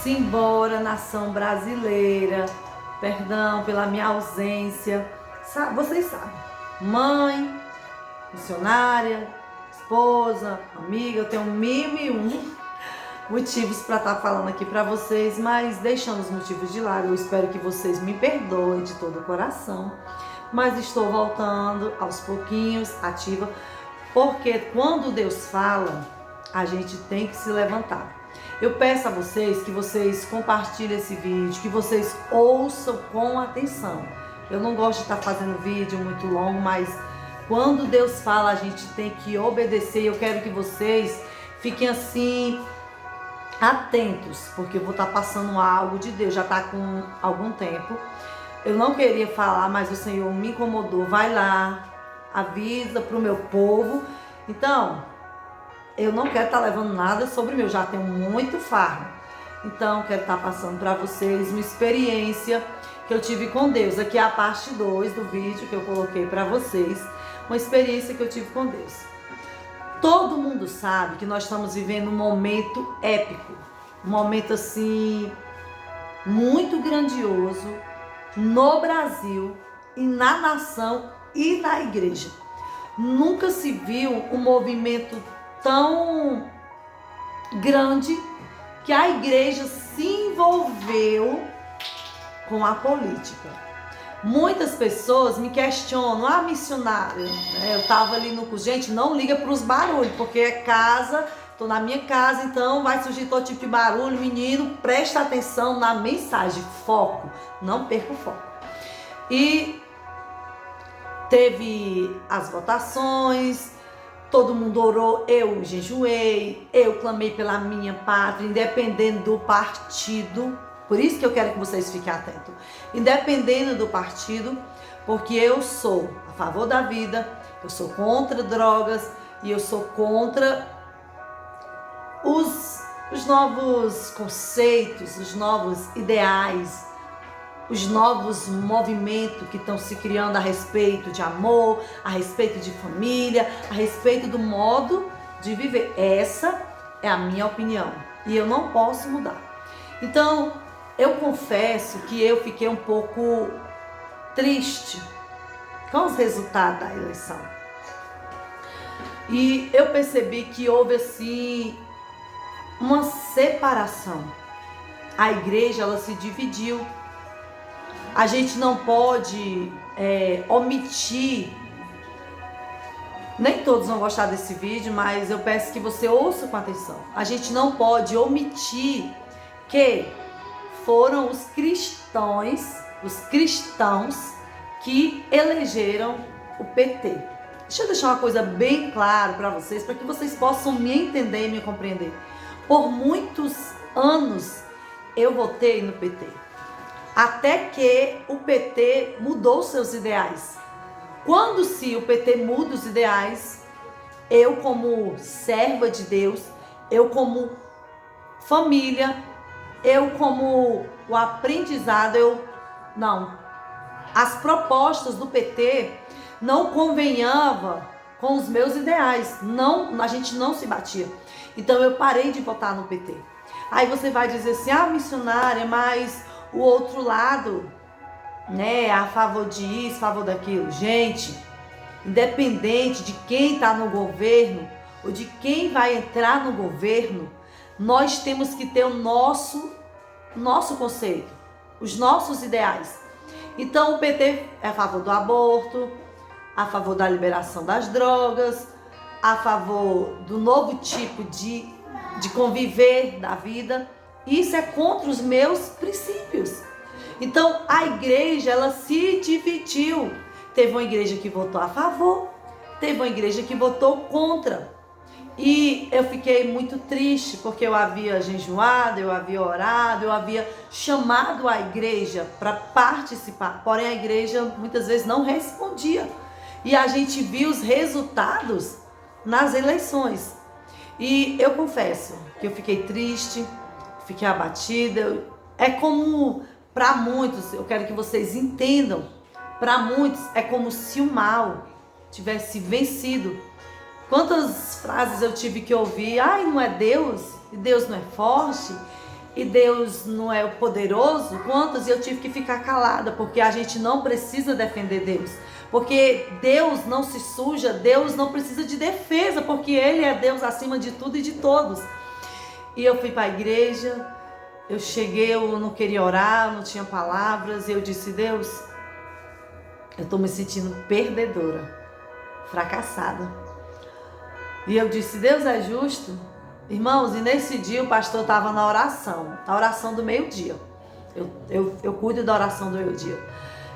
Simbora, nação brasileira. Perdão pela minha ausência. Vocês sabem. Mãe, missionária, esposa, amiga. Eu tenho 1001 motivos para estar falando aqui para vocês, mas deixando os motivos de lado, eu espero que vocês me perdoem de todo o coração. Mas estou voltando aos pouquinhos, ativa, porque quando Deus fala, a gente tem que se levantar. Eu peço a vocês que vocês compartilhem esse vídeo, que vocês ouçam com atenção. Eu não gosto de estar fazendo vídeo muito longo, mas quando Deus fala, a gente tem que obedecer. Eu quero que vocês fiquem assim atentos, porque eu vou estar passando algo de Deus, já está com algum tempo. Eu não queria falar, mas o Senhor me incomodou. Vai lá, avisa para o meu povo. Então, eu não quero estar levando nada sobre mim, eu já tenho muito fardo. Então, quero estar passando para vocês uma experiência que eu tive com Deus. Aqui é a parte 2 do vídeo que eu coloquei para vocês. Uma experiência que eu tive com Deus. Todo mundo sabe que nós estamos vivendo um momento épico. Um momento assim, muito grandioso no Brasil e na nação e na igreja. Nunca se viu um movimento tão grande que a igreja se envolveu com a política. Muitas pessoas me questionam, missionária, né? Eu tava ali no... Gente, não liga para os barulhos, porque é casa, tô na minha casa, então vai surgir todo tipo de barulho. Menino, presta atenção na mensagem, foco, não perca o foco. E teve as votações, todo mundo orou, eu jejuei, eu clamei pela minha pátria, independente do partido. Por isso que eu quero que vocês fiquem atentos. Independente do partido, porque eu sou a favor da vida, eu sou contra drogas e eu sou contra os novos conceitos, os novos ideais, os novos movimentos que estão se criando a respeito de amor, a respeito de família, a respeito do modo de viver. Essa é a minha opinião e eu não posso mudar. Então, eu confesso que eu fiquei um pouco triste com os resultados da eleição. E eu percebi que houve assim uma separação. A igreja, ela se dividiu. A gente não pode omitir. Nem todos vão gostar desse vídeo, mas eu peço que você ouça com atenção. A gente não pode omitir que foram os cristãos que elegeram o PT. Deixa eu deixar uma coisa bem clara para vocês, para que vocês possam me entender e me compreender. Por muitos anos eu votei no PT. Até que o PT mudou seus ideais. Quando se o PT muda os ideais, eu como serva de Deus, eu como família, eu como o aprendizado, as propostas do PT não convenhavam com os meus ideais, a gente não se batia. Então eu parei de votar no PT. Aí você vai dizer assim, missionária, mas o outro lado, né, a favor disso, a favor daquilo. Gente, independente de quem está no governo ou de quem vai entrar no governo, nós temos que ter o nosso conceito, os nossos ideais. Então o PT é a favor do aborto, a favor da liberação das drogas, a favor do novo tipo de conviver da vida. Isso é contra os meus princípios. Então a igreja, ela se dividiu. Teve uma igreja que votou a favor, teve uma igreja que votou contra. E eu fiquei muito triste, porque eu havia jejuado, eu havia orado, eu havia chamado a igreja para participar. Porém, a igreja muitas vezes não respondia. E a gente viu os resultados nas eleições. E eu confesso que eu fiquei triste, fiquei abatida. É como, para muitos, eu quero que vocês entendam, para muitos é como se o mal tivesse vencido. Quantas frases eu tive que ouvir, não é Deus, e Deus não é forte, e Deus não é o poderoso, quantas eu tive que ficar calada, porque a gente não precisa defender Deus. Porque Deus não se suja, Deus não precisa de defesa, porque Ele é Deus acima de tudo e de todos. E eu fui para a igreja, eu cheguei, eu não queria orar, não tinha palavras, e eu disse, Deus, eu estou me sentindo perdedora, fracassada. E eu disse, Deus é justo? Irmãos, e nesse dia o pastor estava na oração, a oração do meio-dia. Eu cuido da oração do meio-dia.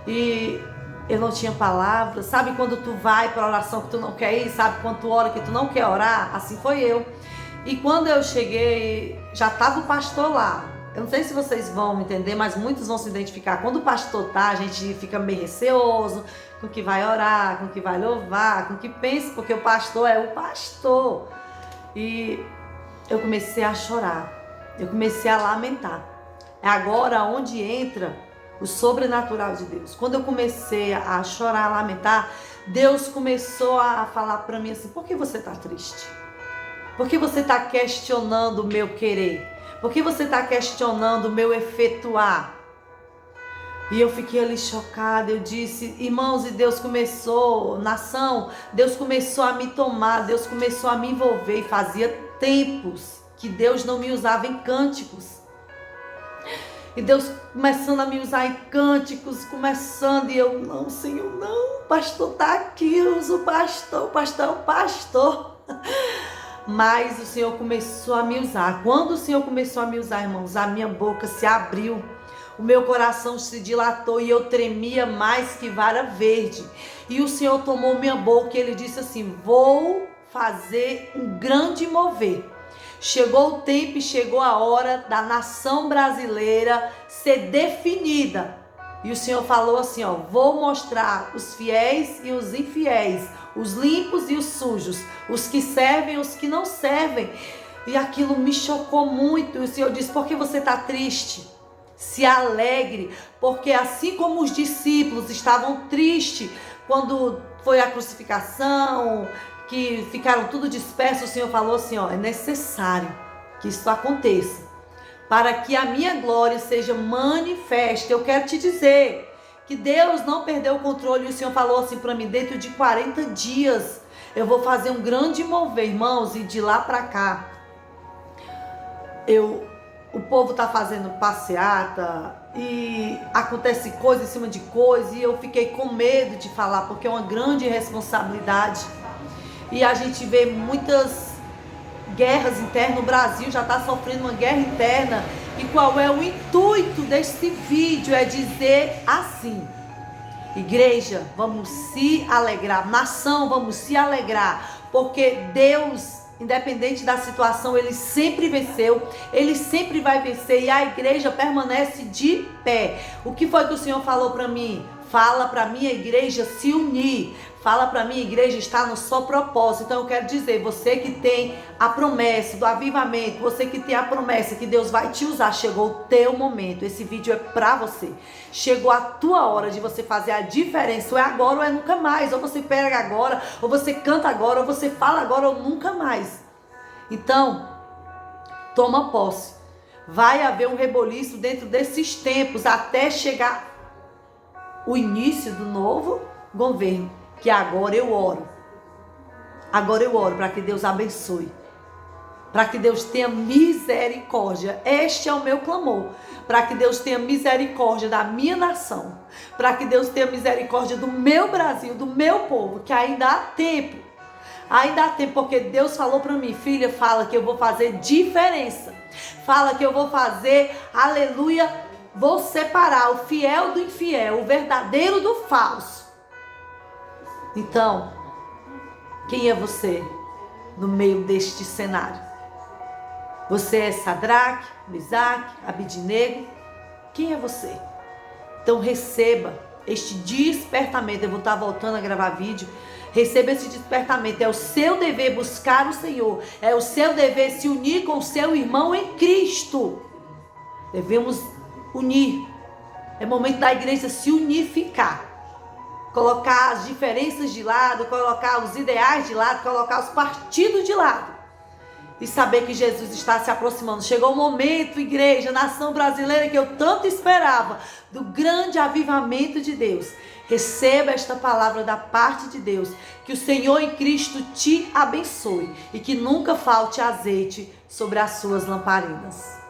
E eu não tinha palavras. Sabe quando tu vai para a oração que tu não quer ir? Sabe quando tu ora que tu não quer orar? Assim foi eu. E quando eu cheguei, já estava o pastor lá. Eu não sei se vocês vão entender, mas muitos vão se identificar. Quando o pastor tá, a gente fica meio receoso com o que vai orar, com o que vai louvar, com o que pensa, porque o pastor é o pastor. E eu comecei a chorar, eu comecei a lamentar. É agora onde entra o sobrenatural de Deus. Quando eu comecei a chorar, a lamentar, Deus começou a falar para mim assim, por que você está triste? Por que você está questionando o meu querer? Por que você está questionando o meu efetuar? E eu fiquei ali chocada, eu disse, irmãos, e Deus começou, nação, Deus começou a me tomar, Deus começou a me envolver, e fazia tempos que Deus não me usava em cânticos. E Deus começando a me usar em cânticos, começando, e eu, não, Senhor, não, o pastor está aqui, eu uso o pastor é o pastor. Mas o Senhor começou a me usar. Quando o Senhor começou a me usar, irmãos, a minha boca se abriu, o meu coração se dilatou e eu tremia mais que vara verde. E o Senhor tomou minha boca e Ele disse assim, vou fazer um grande mover. Chegou o tempo e chegou a hora da nação brasileira ser definida. E o Senhor falou assim, ó, vou mostrar os fiéis e os infiéis, os limpos e os sujos, os que servem e os que não servem. E aquilo me chocou muito. E o Senhor disse, por que você está triste? Se alegre, porque assim como os discípulos estavam tristes quando foi a crucificação, que ficaram tudo dispersos, o Senhor falou assim, ó, é necessário que isso aconteça, para que a minha glória seja manifesta. Eu quero te dizer que Deus não perdeu o controle. E o Senhor falou assim para mim, dentro de 40 dias, eu vou fazer um grande mover, irmãos, e de lá para cá, o povo tá fazendo passeata, e acontece coisa em cima de coisa, e eu fiquei com medo de falar, porque é uma grande responsabilidade. E a gente vê muitas guerras internas, o Brasil já está sofrendo uma guerra interna. E qual é o intuito desse vídeo? É dizer assim, igreja, vamos se alegrar, nação, vamos se alegrar, porque Deus, independente da situação, Ele sempre venceu, Ele sempre vai vencer, e a igreja permanece de pé. O que foi que o Senhor falou para mim? Fala para minha igreja se unir. Fala para minha igreja estar no só propósito. Então eu quero dizer, você que tem a promessa do avivamento, você que tem a promessa que Deus vai te usar, chegou o teu momento. Esse vídeo é para você. Chegou a tua hora de você fazer a diferença. Ou é agora ou é nunca mais. Ou você pega agora, ou você canta agora, ou você fala agora ou nunca mais. Então, toma posse. Vai haver um reboliço dentro desses tempos até chegar o início do novo governo. Que agora eu oro. Agora eu oro para que Deus abençoe. Para que Deus tenha misericórdia. Este é o meu clamor. Para que Deus tenha misericórdia da minha nação. Para que Deus tenha misericórdia do meu Brasil, do meu povo. Que ainda há tempo. Ainda há tempo, porque Deus falou para mim, filha, fala que eu vou fazer diferença. Fala que eu vou fazer, aleluia, vou separar o fiel do infiel, o verdadeiro do falso. Então, quem é você no meio deste cenário? Você é Sadraque, Mesaque, Abidnego? Quem é você? Então receba este despertamento. Eu vou estar voltando a gravar vídeo. Receba esse despertamento. É o seu dever buscar o Senhor. É o seu dever se unir com o seu irmão em Cristo. Devemos unir. É momento da igreja se unificar. Colocar as diferenças de lado, colocar os ideais de lado, colocar os partidos de lado. e saber que Jesus está se aproximando. Chegou o momento, igreja, nação brasileira, que eu tanto esperava, do grande avivamento de Deus. Receba esta palavra da parte de Deus. Que o Senhor em Cristo te abençoe e que nunca falte azeite sobre as suas lamparinas.